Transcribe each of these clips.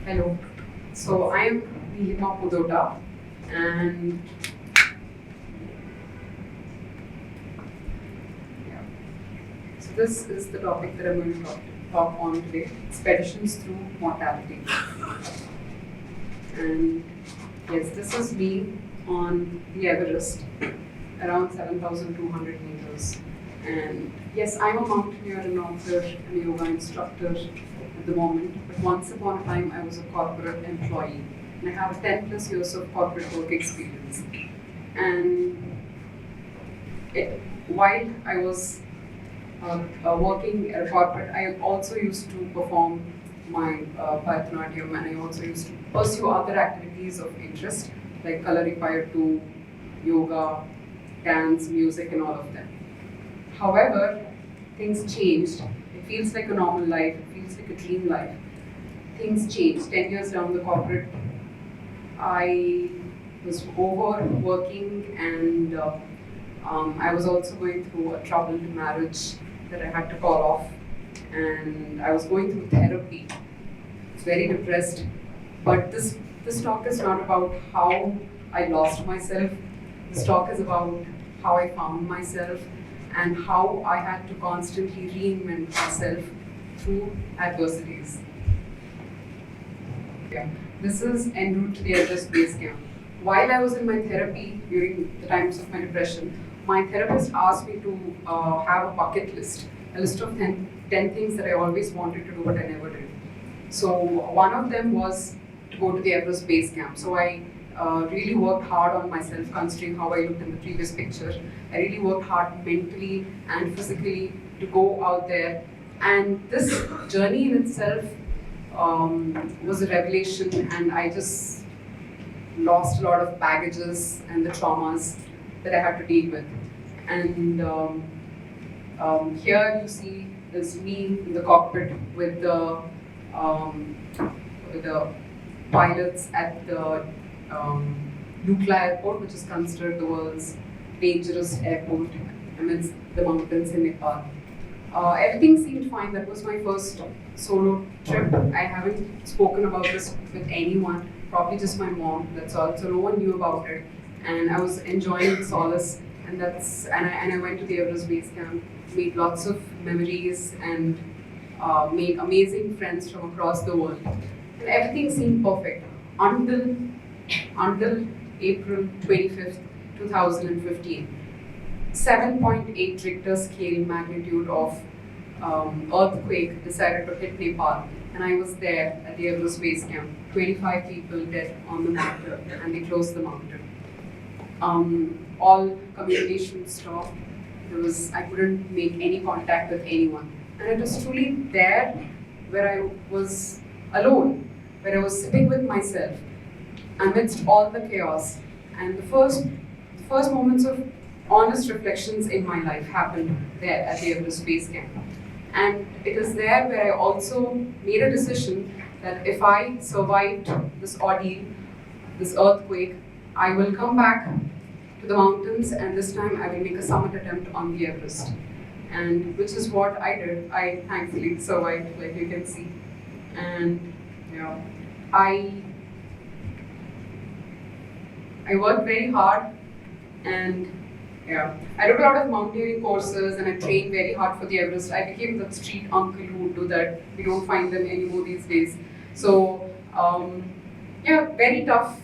Hello. So I am Neelima Pudota, and yeah. So this is the topic that I'm going to talk on today: expeditions through mortality. And yes, this is me on the Everest, around 7,200 meters. And yes, I'm a mountaineer, an author, and a yoga instructor at the moment. But once upon a time, I was a corporate employee, and I have 10 plus years of corporate work experience. And while I was working at a corporate, I also used to perform my Bharatanatyam, and I also used to pursue other activities of interest like Kalaripayattu, yoga, dance, music, and all of them. However, things changed. It feels like a normal life, it feels like a dream life. Things changed. 10 years down the corporate, I was overworking, and I was also going through a troubled marriage that I had to call off, and I was going through therapy. I was very depressed. But this talk is not about how I lost myself. This talk is about how I found myself and how I had to constantly reinvent myself through adversities. Yeah. This is en route to the Everest base camp. While I was in my therapy during the times of my depression, my therapist asked me to have a bucket list, a list of 10 things that I always wanted to do but I never did. So one of them was to go to the Everest base camp. So I really worked hard on myself, considering how I looked in the previous picture. I really worked hard mentally and physically to go out there. And this journey in itself was a revelation, and I just lost a lot of baggages and the traumas that I had to deal with. And here you see is me in the cockpit with the pilots at the Lukla airport, which is considered the world's dangerous airport amidst the mountains in Nepal. Everything seemed fine. That was my first solo trip. I haven't spoken about this with anyone, probably just my mom, that's all. So no one knew about it. And I was enjoying solace, and I went to the Everest base camp, made lots of memories, and made amazing friends from across the world. And everything seemed perfect until April 25th, 2015. 7.8 Richter scale magnitude of earthquake decided to hit Nepal, and I was there at the Everest base camp. 25 people dead on the mountain, and they closed the mountain. All communication stopped. I couldn't make any contact with anyone, and it was truly there where I was alone, where I was sitting with myself amidst all the chaos. And the first moments of honest reflections in my life happened there at the Everest base camp. And it is there where I also made a decision that if I survived this ordeal, this earthquake, I will come back to the mountains, and this time I will make a summit attempt on the Everest. And which is what I did. I thankfully survived, like you can see. And yeah, I worked very hard, and yeah, I took a lot of mountaineering courses, and I trained very hard for the Everest. I became the street uncle who would do that. We don't find them anymore these days. So yeah, very tough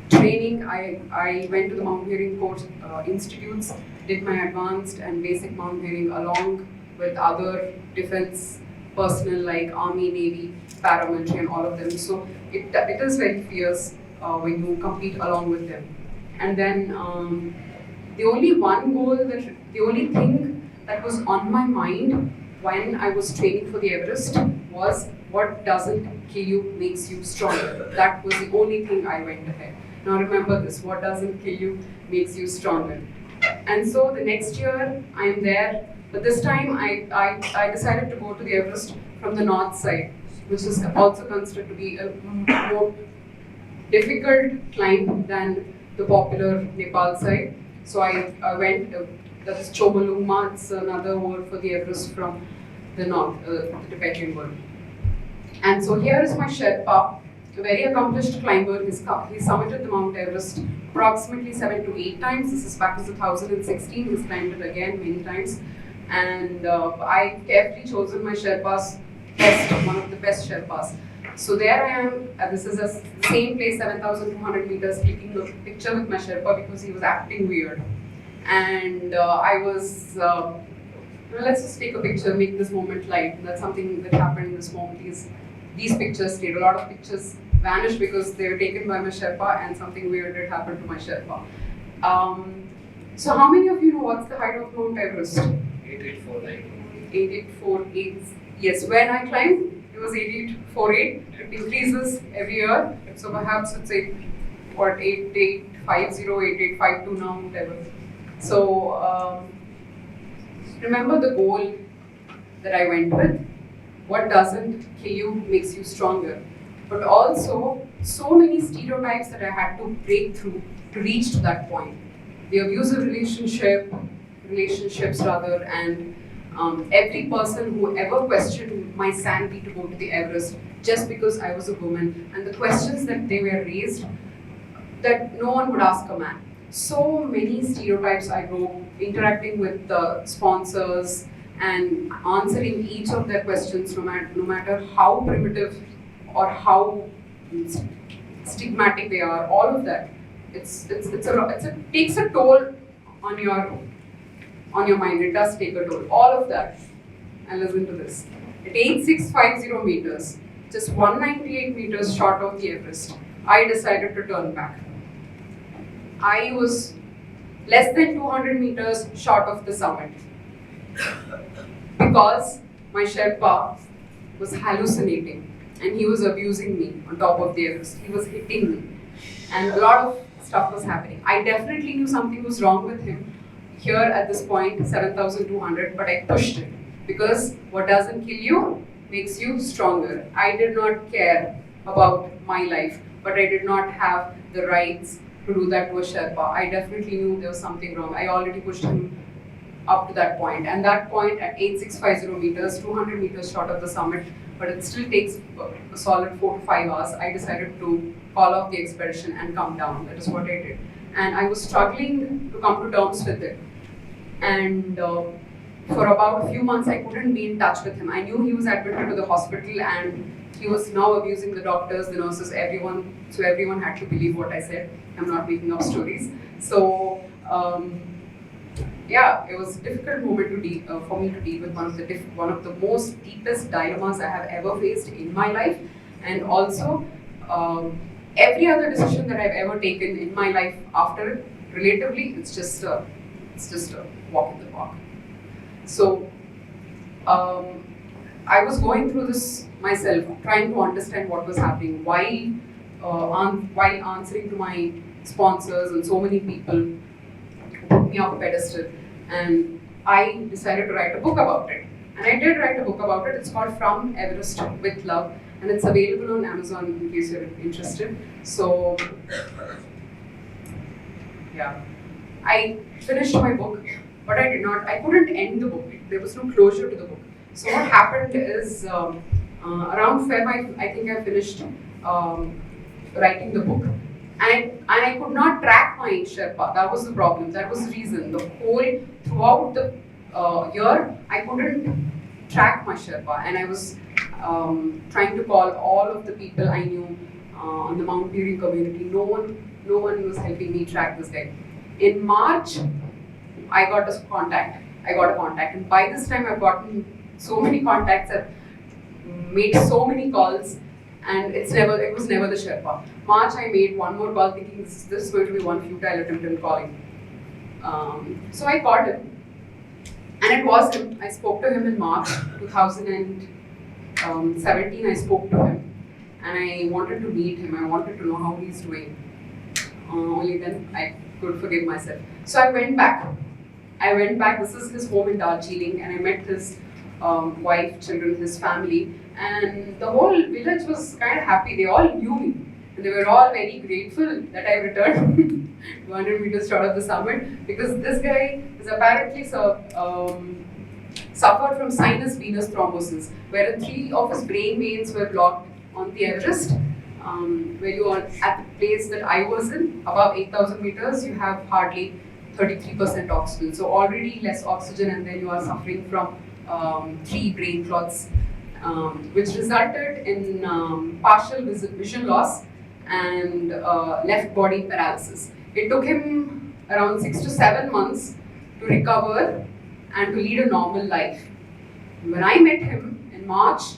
training. I went to the mountaineering course institutes, did my advanced and basic mountaineering along with other defense personnel like Army, Navy, paramilitary, and all of them. So it is very fierce when you compete along with them. And then the only thing that was on my mind when I was training for the Everest was what doesn't kill you makes you stronger. That was the only thing I went ahead. Now remember this, what doesn't kill you makes you stronger. And so the next year I'm there, but this time I decided to go to the Everest from the north side, which is also considered to be a more difficult climb than the popular Nepal side. So I went, that's Chomolungma, it's another word for the Everest from the north, the Tibetan world. And so here is my Sherpa, a very accomplished climber. He summited the Mount Everest approximately 7 to 8 times. This is back in 2016. He's climbed it again many times. And I carefully chosen my Sherpas best, one of the best Sherpas. So there I am. This is the same place, 7,200 meters, clicking the picture with my Sherpa because he was acting weird. And I was, let's just take a picture, make this moment light. That's something that happened in this moment. These pictures stayed. A lot of pictures vanished because they were taken by my Sherpa and something weird did happen to my Sherpa. So how many of you know what's the height of Mount Everest? 8848. 8848. Yes, when I climbed, it was 8848. It increases every year. So perhaps it's 8850, 8852 now, whatever. So remember the goal that I went with. What doesn't kill you makes you stronger. But also, so many stereotypes that I had to break through to reach to that point. The abusive relationships rather, and every person who ever questioned my sanity to go to the Everest just because I was a woman, and the questions that they were raised that no one would ask a man. So many stereotypes I broke, interacting with the sponsors and answering each of their questions, no matter how primitive or how stigmatic they are. All of that, it takes a toll on your mind. It does take a toll. All of that. And listen to this. At 8650 meters, just 198 meters short of the Everest, I decided to turn back. I was less than 200 meters short of the summit because my Sherpa was hallucinating and he was abusing me on top of the Everest. He was hitting me and a lot of stuff was happening. I definitely knew something was wrong with him here at this point, 7,200, but I pushed it because what doesn't kill you makes you stronger. I did not care about my life, but I did not have the rights to do that to a Sherpa. I definitely knew there was something wrong. I already pushed him up to that point. And that point at 8650 meters, 200 meters short of the summit, but it still takes a solid 4 to 5 hours, I decided to call off the expedition and come down. That is what I did. And I was struggling to come to terms with it. And for about a few months, I couldn't be in touch with him. I knew he was admitted to the hospital and he was now abusing the doctors, the nurses, everyone. So everyone had to believe what I said. I'm not making up stories. So yeah, it was a difficult moment for me to deal with one of the most deepest dilemmas I have ever faced in my life, and also every other decision that I've ever taken in my life after it, relatively, it's just a walk in the park. So I was going through this myself, trying to understand what was happening, while answering to my sponsors and so many people who put me up a pedestal. And I decided to write a book about it. And I did write a book about it. It's called From Everest with Love, and it's available on Amazon in case you're interested. So yeah, I finished my book, but I couldn't end the book. There was no closure to the book. So what happened is around Feb, I think I finished writing the book. And I could not track my Sherpa. That was the problem. That was the reason. Throughout the year, I couldn't track my Sherpa. And I was trying to call all of the people I knew on the mountaineering community. No one was helping me track this guy. In March, I got a contact. And by this time, I've gotten so many contacts. I've made so many calls. And it was never the Sherpa. March, I made one more call thinking this is going to be one futile attempt in calling. So I called him. And it was him. I spoke to him in March 2017. I spoke to him. And I wanted to meet him. I wanted to know how he's doing. Only then I could forgive myself. So I went back. This is his home in Darjeeling. And I met his wife, children, his family. And the whole village was kind of happy. They all knew me. And they were all very grateful that I returned 200 meters short of the summit, because this guy is apparently suffered from sinus venous thrombosis, where 3 of his brain veins were blocked on the Everest. Where you are at the place that I was in, above 8,000 meters, you have hardly 33% oxygen. So already less oxygen, and then you are suffering from 3 brain clots, which resulted in partial vision loss and left body paralysis. It took him around 6 to 7 months to recover and to lead a normal life. When I met him in March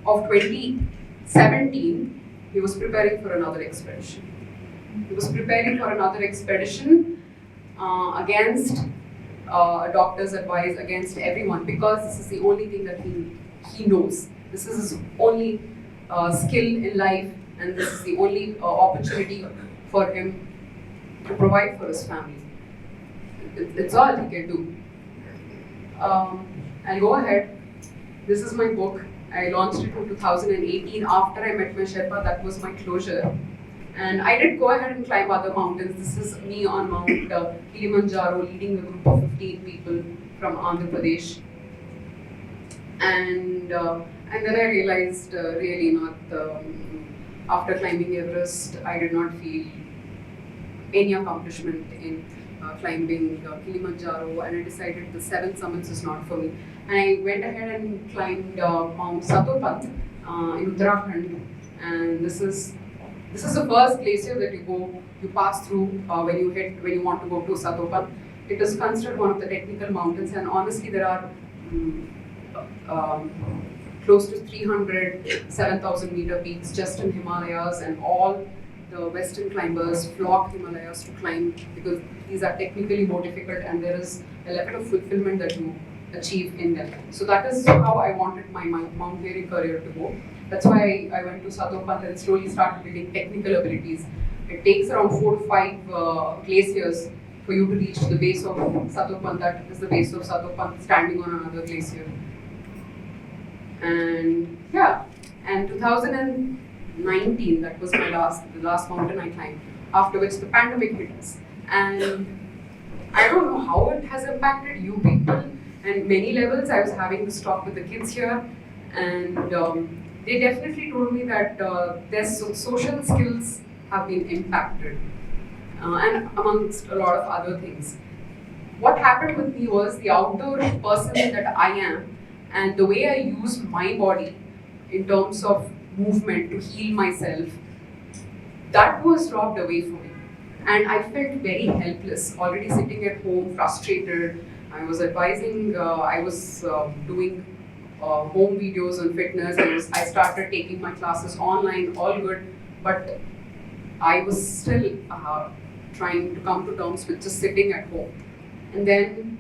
of 2017, he was preparing for another expedition. He was preparing for another expedition against a doctor's advice, against everyone, because this is the only thing that he knows. This is his only skill in life, and this is the only opportunity for him to provide for his family. It's all he can do. I'll go ahead. This is my book. I launched it in 2018 after I met my Sherpa. That was my closure. And I did go ahead and climb other mountains. This is me on Mount Kilimanjaro, leading a group of 15 people from Andhra Pradesh. And then I realized really not, after climbing Everest, I did not feel any accomplishment in climbing Kilimanjaro, and I decided the 7 summits is not for me. And I went ahead and climbed Mount Satopant in Uttarakhand, and this is the first glacier that you pass through when you want to go to Satopant. It is considered one of the technical mountains, and honestly, there are close to 300 7,000 meter peaks just in Himalayas, and all the Western climbers flock Himalayas to climb because these are technically more difficult, and there is a level of fulfillment that you achieve in them. So that is how I wanted my mountaineering career to go. That's why I went to Satopant and slowly started building technical abilities. It takes around 4 to 5 glaciers for you to reach the base of Satopant. That is the base of Satopant, standing on another glacier. And yeah, and 2019, that was the last mountain I climbed, after which the pandemic hit us. And I don't know how it has impacted you people, and many levels. I was having this talk with the kids here, and they definitely told me that their social skills have been impacted, and amongst a lot of other things. What happened with me was the outdoor person that I am, and the way I use my body in terms of movement to heal myself, that was robbed away from me. And I felt very helpless, already sitting at home, frustrated. I was advising, I was doing home videos on fitness. I started taking my classes online, all good, but I was still trying to come to terms with just sitting at home. And then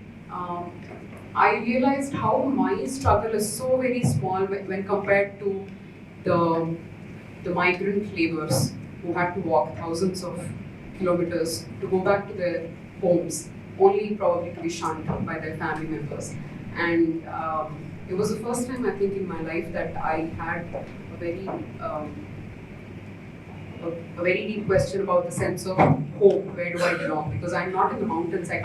I realized how my struggle is so very small when compared to the migrant laborers who had to walk thousands of kilometers to go back to their homes, only probably to be shunned by their family members. And it was the first time, I think, in my life that I had a very deep question about the sense of home. Where do I belong? Because I'm not in the mountains. I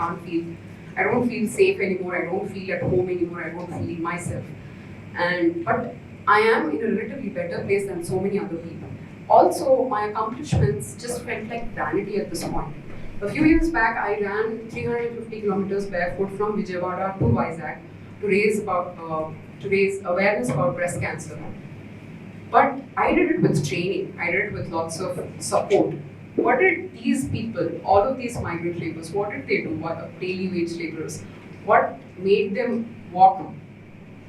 don't feel safe anymore. I don't feel at home anymore. I don't feel myself. But I am in a relatively better place than so many other people. Also, my accomplishments just felt like vanity at this point. A few years back, I ran 350 kilometers barefoot from Vijayawada to Vizag to raise awareness about breast cancer. But I did it with training. I did it with lots of support. What did these people, all of these migrant laborers, what did they do? What daily wage laborers? What made them walk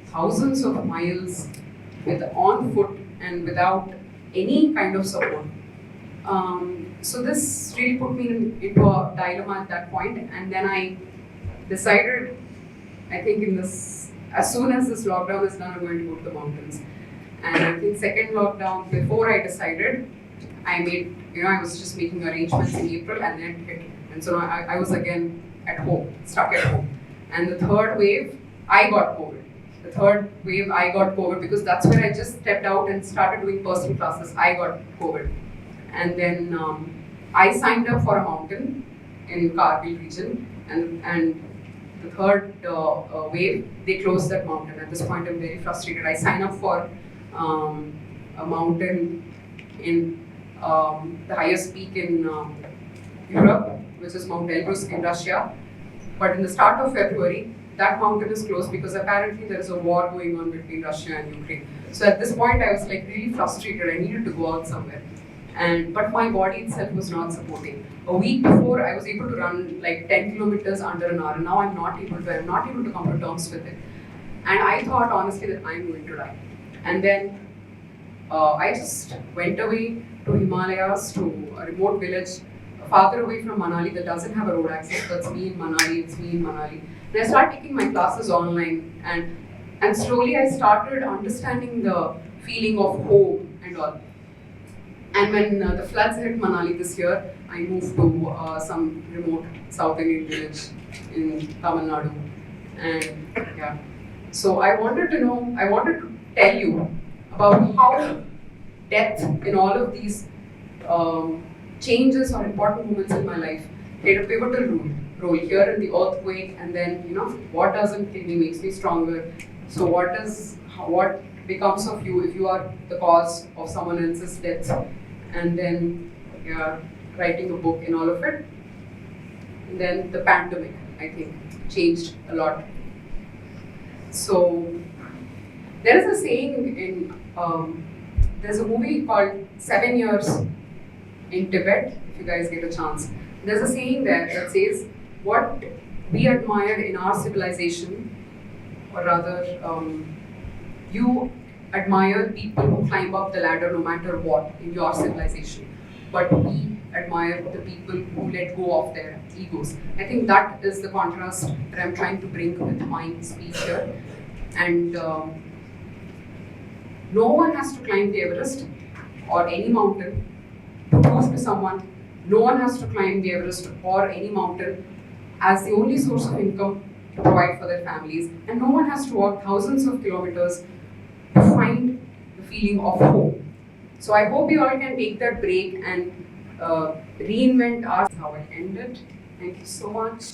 thousands of miles on foot and without any kind of support? So this really put me into a dilemma at that point, and then I decided, I think as soon as this lockdown is done, I'm going to go to the mountains. And I think second lockdown, before I decided, I was just making arrangements in April, and then it hit. And so I was again at home, stuck at home. And the third wave, I got COVID. Because that's where I just stepped out and started doing personal classes. I got COVID. And then I signed up for a mountain in Kargil region, and the third wave, they closed that mountain. At this point, I'm very frustrated. I sign up for a mountain in the highest peak in Europe, which is Mount Elbrus in Russia. But in the start of February, that mountain is closed because apparently there is a war going on between Russia and Ukraine. So at this point, I was like really frustrated. I needed to go out somewhere. But my body itself was not supporting. A week before, I was able to run like 10 kilometers under an hour. Now I'm not able to. I'm not able to come to terms with it. And I thought honestly that I'm going to die. And then I just went away to Himalayas, to a remote village, farther away from Manali that doesn't have a road access. That's me in Manali. It's me in Manali. And I started taking my classes online, and slowly I started understanding the feeling of home and all. And when the floods hit Manali this year, I moved to some remote South Indian village in Tamil Nadu. And yeah, so I wanted to tell you about how death in all of these changes or important moments in my life played a pivotal role here in the earthquake, and then what doesn't kill me makes me stronger. So what becomes of you if you are the cause of someone else's death? And then writing a book in all of it. And then the pandemic, I think, changed a lot. So there is a saying in there's a movie called 7 Years in Tibet, if you guys get a chance. There's a saying there that says, what we admire in our civilization, or rather, you admire people who climb up the ladder no matter what in your civilization, but we admire the people who let go of their egos. I think that is the contrast that I'm trying to bring with my speech here. And no one has to climb the Everest or any mountain to prove to someone. No one has to climb the Everest or any mountain as the only source of income to provide for their families. And no one has to walk thousands of kilometers to find the feeling of home. So I hope you all can take that break and reinvent ours. How I ended. Thank you so much.